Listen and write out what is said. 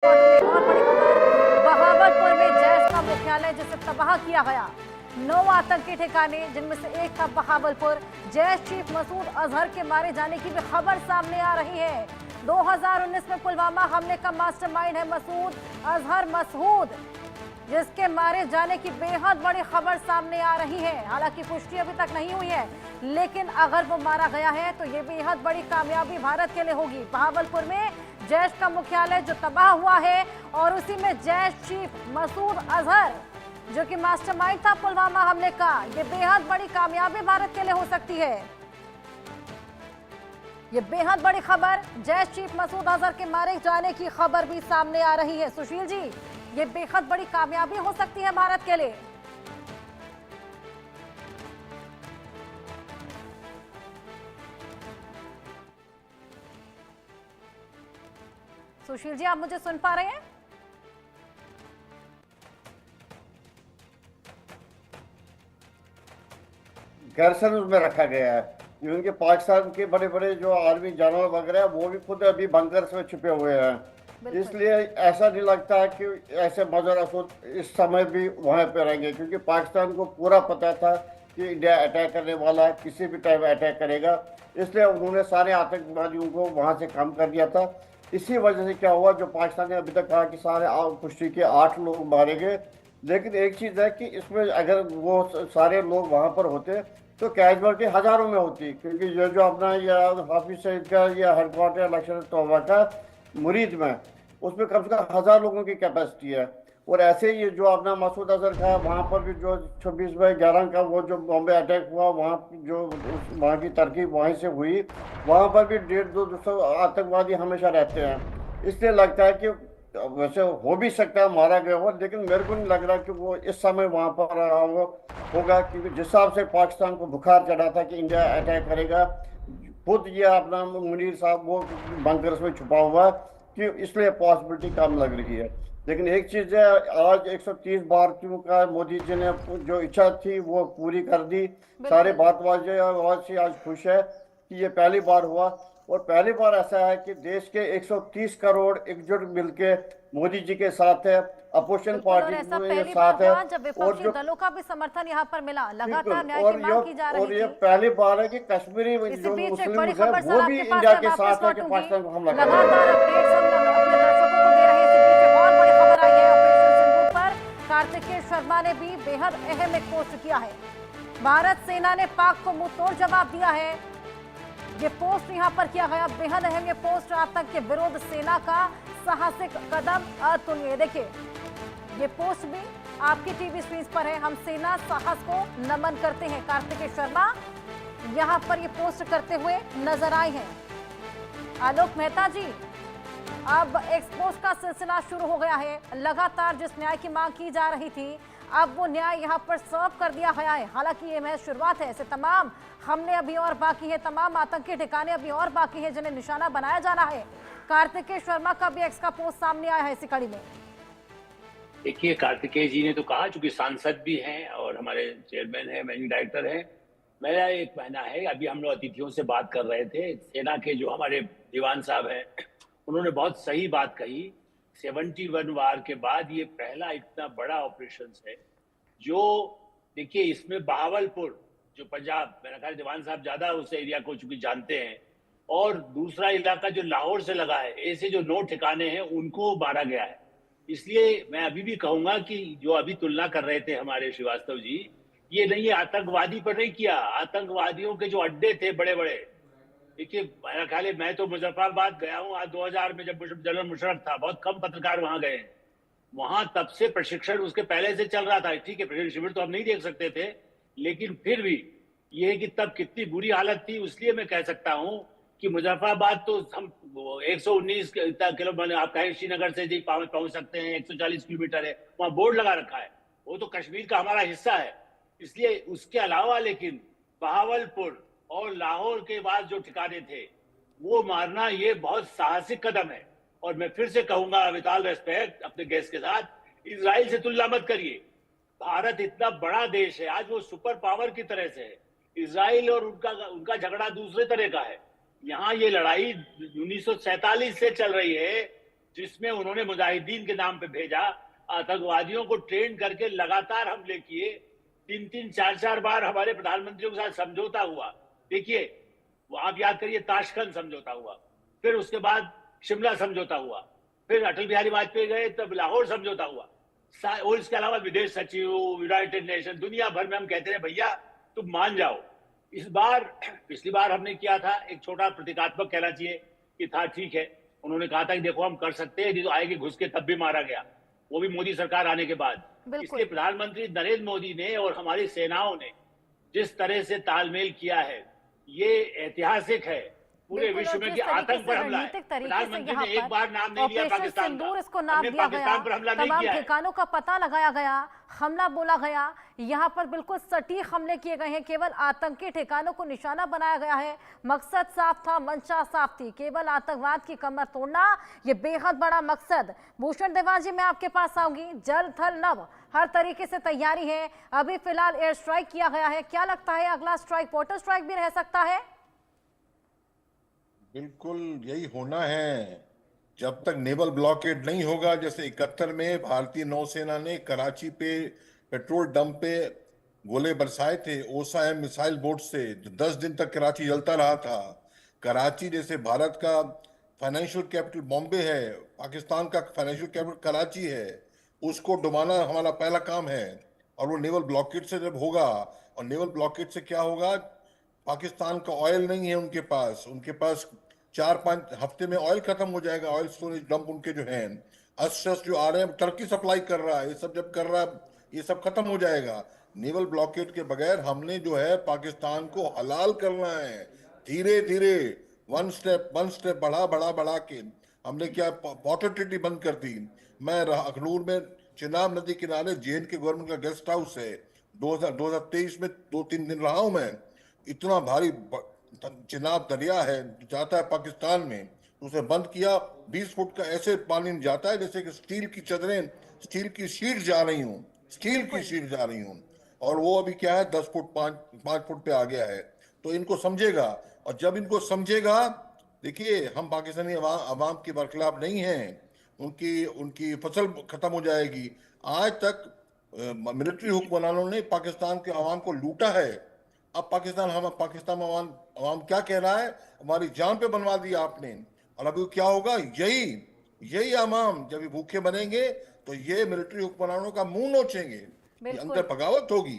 और बड़ी खबर, बहावलपुर में जैश का मुख्यालय जिसे तबाह किया गया। 9 आतंकी ठिकाने, जिनमें से एक था बहावलपुर। जैश चीफ मसूद अजहर के मारे जाने की भी खबर सामने आ रही है। 2019 में पुलवामा हमले का मास्टरमाइंड है मसूद अजहर मसूद, जिसके मारे जाने की बेहद बड़ी खबर सामने आ रही है। हालांकि पुष्टि अभी तक नहीं हुई है, लेकिन अगर वो मारा गया है तो ये बेहद बड़ी कामयाबी भारत के लिए होगी। बहावलपुर में जैश का मुख्यालय जो तबाह हुआ है और उसी में जैश चीफ मसूद अजहर जो कि मास्टरमाइंड था पुलवामा हमले का, ये बेहद बड़ी कामयाबी भारत के लिए हो सकती है। ये बेहद बड़ी खबर, जैश चीफ मसूद अजहर के मारे जाने की खबर भी सामने आ रही है। सुशील जी, ये बेहद बड़ी कामयाबी हो सकती है भारत के लिए। सुशील जी, आप मुझे सुन पा रहे हैं? गैरसन उसमें रखा गया है। उनके पाकिस्तान के बड़े बड़े जो आर्मी जानवर वगैरह वो भी खुद अभी बंकर्स में छुपे हुए हैं। इसलिए ऐसा नहीं लगता है कि ऐसे मजर असद इस समय भी वहां पे रहेंगे, क्योंकि पाकिस्तान को पूरा पता था कि इंडिया अटैक करने वाला है, किसी भी टाइम अटैक करेगा। इसलिए उन्होंने सारे आतंकवादियों को वहां से कम कर दिया था। इसी वजह से क्या हुआ, जो पाकिस्तान ने अभी तक कहा कि सारे पुष्टि के 8 लोग मारे गए, लेकिन एक चीज़ है कि इसमें अगर वो सारे लोग वहां पर होते तो कैजुअलिटी हजारों में होती, क्योंकि ये जो अपना यह हाफिज सईद का या हेडक्वार्टर लश्कर तौबा का मुरीद में, उसमें कम से कम 1000 लोगों की कैपेसिटी है। और ऐसे ही जो अपना मसूद अजहर का वहाँ पर भी जो 26/11 का वो जो बॉम्बे अटैक हुआ, वहाँ जो वहाँ की तरकीब वहीं से हुई, वहाँ पर भी 150-200 आतंकवादी हमेशा रहते हैं। इसलिए लगता है कि वैसे हो भी सकता है मारा गया हो, लेकिन मेरे को नहीं लग रहा कि वो इस समय वहां पर होगा, क्योंकि जिस हिसाब से पाकिस्तान को बुखार चढ़ा था कि इंडिया अटैक करेगा, खुद ये अपना मुनीर साहब वो बंकर्स में छुपा हुआ है, कि इसलिए पॉसिबिलिटी कम लग रही है। लेकिन एक चीज है, आज 130 भारतीयों का मोदी जी ने जो इच्छा थी वो पूरी कर दी। सारे भारतवासी आज खुश है कि ये पहली बार हुआ, और पहली बार ऐसा है कि देश के 130 करोड़ एकजुट मिलके मोदी जी के साथ है, अपोजिशन पार्टी के साथ है, जब विपक्षी दलों का भी समर्थन यहाँ पर मिला, लगातार न्याय की मांग की जा रही और ये पहली बार है कि कश्मीरी जो मुस्लिम है वो भी इंडिया के साथ है कि पाकिस्तान को हमला करेगा। लगातार अपडेट्स हम अपने दर्शकों को दे रहे हैं। इसी बीच एक और बड़ी खबर आई है ऑपरेशन सिंदूर पर। कार्तिकेय शर्मा ने भी बेहद अहम एक पोस्ट किया है। भारत सेना ने पाक को मुंहतोड़ जवाब दिया है। ये पोस्ट यहां पर किया गया, बेहद अहम ये पोस्ट। आतंक के विरोध सेना का साहसिक कदम अतुलनीय। देखिए, ये पोस्ट भी आपकी टीवी स्क्रीन पर है। हम सेना साहस को नमन करते हैं। कार्तिकेय शर्मा यहां पर ये पोस्ट करते हुए नजर आए हैं। आलोक मेहता जी, अब एक्सपोज का सिलसिला शुरू हो गया है। लगातार जिस न्याय की मांग की जा रही थी, अब वो न्याय यहाँ पर सर्व कर दिया गया है। हालांकि ये महज शुरुआत है, ऐसे तमाम हमले अभी और बाकी है, तमाम आतंकी ठिकाने अभी और बाकी है जिन्हें निशाना बनाया जाना है। कार्तिकेय शर्मा का भी एक्स का पोस्ट सामने आया है इसी कड़ी में। देखिए, कार्तिकेय जी ने तो कहा, चूंकि सांसद भी हैं और हमारे चेयरमैन हैं, मैनेजिंग डायरेक्टर हैं, मेरा एक कहना है, अभी हम लोग अतिथियों से बात कर रहे थे, सेना के जो हमारे दीवान साहब हैं उन्होंने बहुत सही बात कही। 71 वार के बाद ये पहला इतना बड़ा ऑपरेशन है जो, देखिए, इसमें बहावलपुर जो पंजाब, मेरा ख्याल दीवान साहब ज्यादा उस एरिया को चूंकि जानते हैं, और दूसरा इलाका जो लाहौर से लगा है, ऐसे जो 9 ठिकाने हैं उनको मारा गया है। इसलिए मैं अभी भी कहूंगा कि जो अभी तुलना कर रहे थे हमारे श्रीवास्तव जी, ये नहीं आतंकवादी पर नहीं किया, आतंकवादियों के जो अड्डे थे बड़े बड़े। देखिए, मेरा ख्याल है, मैं तो मुजफ्फराबाद गया हूँ आज 2000 में, जब जनरल मुशर्रफ था, बहुत कम पत्रकार वहां गए। वहां तब से प्रशिक्षण उसके पहले से चल रहा था। ठीक है, प्रशिक्षण शिविर तो हम नहीं देख सकते थे, लेकिन फिर भी ये है कि तब कितनी बुरी हालत थी। इसलिए मैं कह सकता हूं कि मुजफ्फराबाद तो हम 119 किलोमीटर, आप कहें श्रीनगर से जी पहुंच सकते हैं, 140 किलोमीटर है, वहां बोर्ड लगा रखा है, वो तो कश्मीर का हमारा हिस्सा है। इसलिए उसके अलावा लेकिन बहावलपुर और लाहौर के बाद जो ठिकाने थे वो मारना, ये बहुत साहसिक कदम है। और मैं फिर से कहूंगा विद ऑल रेस्पेक्ट अपने गेस्ट के साथ, इजराइल से तुलना मत करिए। भारत इतना बड़ा देश है, आज वो सुपर पावर की तरह से है। इजराइल और उनका झगड़ा दूसरे तरह का है। यहाँ ये लड़ाई 1947 से चल रही है, जिसमें उन्होंने मुजाहिदीन के नाम पे भेजा, आतंकवादियों को ट्रेन करके लगातार हमले किए। 3-3, 4-4 बार हमारे प्रधानमंत्रियों के साथ समझौता हुआ। देखिए, वो आप याद करिए, ताशकंद समझौता हुआ, फिर उसके बाद शिमला समझौता हुआ, फिर अटल बिहारी वाजपेयी गए तब लाहौर समझौता हुआ, और इसके अलावा विदेश सचिव, यूनाइटेड नेशन, दुनिया भर में हम कहते हैं भैया तुम मान जाओ। इस बार, पिछली बार हमने किया था, एक छोटा प्रतीकात्मक कहना चाहिए कि था, ठीक है, उन्होंने कहा था कि देखो हम कर सकते हैं, नहीं तो आएगी घुस के तब भी मारा गया, वो भी मोदी सरकार आने के बाद। इसलिए प्रधानमंत्री नरेंद्र मोदी ने और हमारी सेनाओं ने जिस तरह से तालमेल किया है, ये ऐतिहासिक है पूरे विश्व में कि आतंक पर हमला है। प्रधानमंत्री ने एक बार नाम नहीं लिया पाकिस्तान का, इसको नाम दिया गया, तमाम ठिकानों का पता लगाया गया, हमला बोला गया, यहाँ पर बिल्कुल सटीक हमले किए गए हैं, केवल आतंकी ठिकानों को निशाना बनाया गया है। मकसद साफ था, मंशा साफ थी, केवल आतंकवाद की कमर तोड़ना, ये बेहद बड़ा मकसद। भूषण देवान जी, मैं आपके पास आऊंगी। जल थल नभ हर तरीके से तैयारी है, अभी फिलहाल एयर स्ट्राइक किया गया है, क्या लगता है अगला स्ट्राइक वाटर स्ट्राइक भी रह सकता है? बिल्कुल यही होना है। जब तक नेवल ब्लॉकेड नहीं होगा, जैसे 71 में भारतीय नौसेना ने कराची पे पेट्रोल डंप पे गोले बरसाए थे ओसा मिसाइल बोट से, जो 10 दिन तक कराची जलता रहा था। कराची जैसे भारत का फाइनेंशियल कैपिटल बॉम्बे है, पाकिस्तान का फाइनेंशियल कैपिटल कराची है, उसको डुबाना हमारा पहला काम है। और वो नेवल ब्लॉकेड से जब होगा, और नेवल ब्लॉकेड से क्या होगा, पाकिस्तान का ऑयल नहीं है उनके पास 4-5 हफ्ते में ऑयल खत्म हो जाएगा। ऑयल स्टोरेज डंप उनके जो हैं, अस्त्र जो आ रहे हैं, टर्की सप्लाई कर रहा है, ये सब जब कर रहा है, ये सब खत्म हो जाएगा। नेवल ब्लॉकेड के बगैर हमने जो है पाकिस्तान को हलाल करना है, धीरे धीरे, वन स्टेप बढ़ा के। हमने क्या वाटर ट्रीटी बंद कर दी। मैं अखनूर में चिनाब नदी किनारे जेएन के गवर्नमेंट का गेस्ट हाउस है, 2023 में 2-3 दिन रहा हूं मैं। इतना भारी चिनाब दरिया है, जाता है पाकिस्तान में, उसे बंद किया। 20 फुट का ऐसे पानी जाता है जैसे कि स्टील की चदरें, स्टील की शीट जा रही हूँ, और वो अभी क्या है 10 फुट 5 फुट पे आ गया है। तो इनको समझेगा, और जब इनको समझेगा, देखिए हम पाकिस्तानी अवाम के बरखिलाफ नहीं हैं, उनकी फसल खत्म हो जाएगी। आज तक मिलिट्री हुक्मरानों ने पाकिस्तान के अवाम को लूटा है। अब पाकिस्तान अवाम क्या कह रहा है, हमारी जान पे बनवा दिया आपने। और अभी क्या होगा, यही अवाम जब भूखे बनेंगे तो ये मिलिट्री हुक्मरानों का मुंह नोचेंगे, अंदर बगावत होगी।